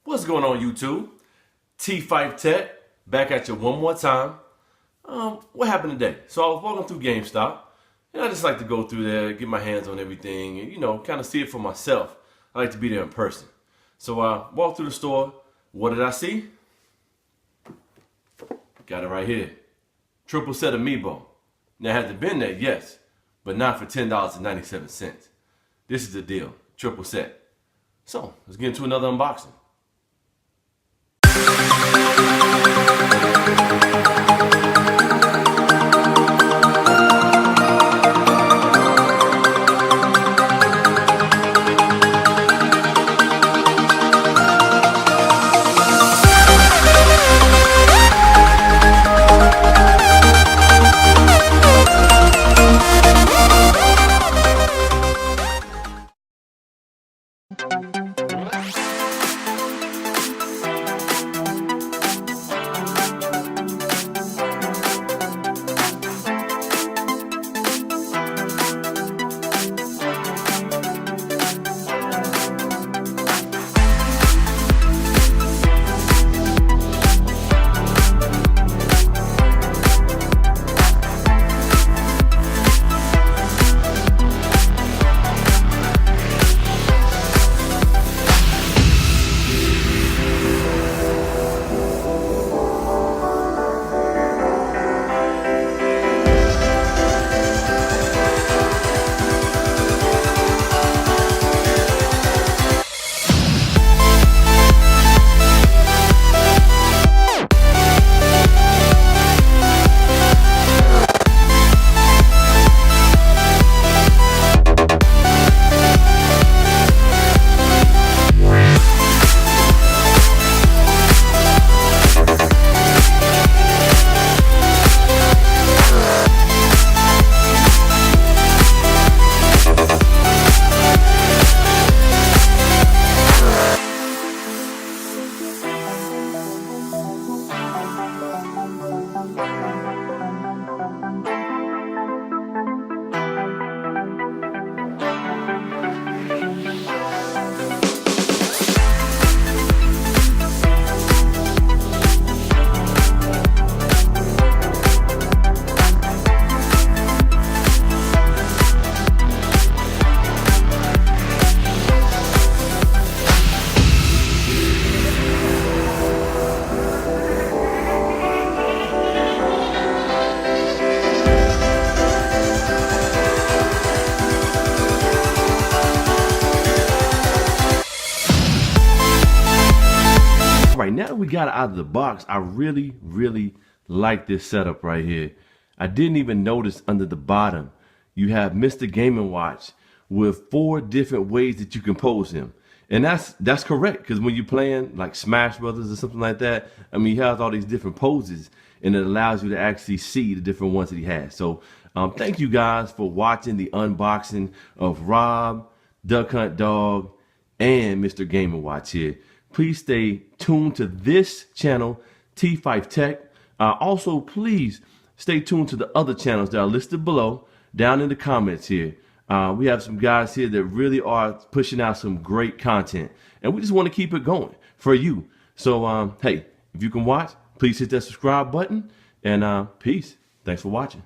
What's going on, YouTube? T5Tech back at you one more time. What happened today? So I was walking through GameStop, and I just like to go through there, get my hands on everything, and kind of see it for myself. I like to be there in person. So I walked through the store. What did I see? Got it right here. Triple set Amiibo. Now, has it been there? Yes, but not for $10.97. This is the deal. Triple set. So let's get into another unboxing. Right now that we got it out of the box, I really like this setup right here. I didn't even notice under the bottom you have Mr. Game & Watch with 4 different ways that you can pose him. And that's correct, because when you're playing like Smash Brothers or something like that, I mean, he has all these different poses, and it allows you to actually see the different ones that he has. So thank you guys for watching the unboxing of R.O.B, Duck Hunt Dog, and Mr. Game & Watch here. Please stay tuned to this channel, T5Tech. Also, please stay tuned to the other channels that are listed below, down in the comments here. We have some guys here that really are pushing out some great content, and we just want to keep it going for you. So, hey, if you can watch, please hit that subscribe button, and peace. Thanks for watching.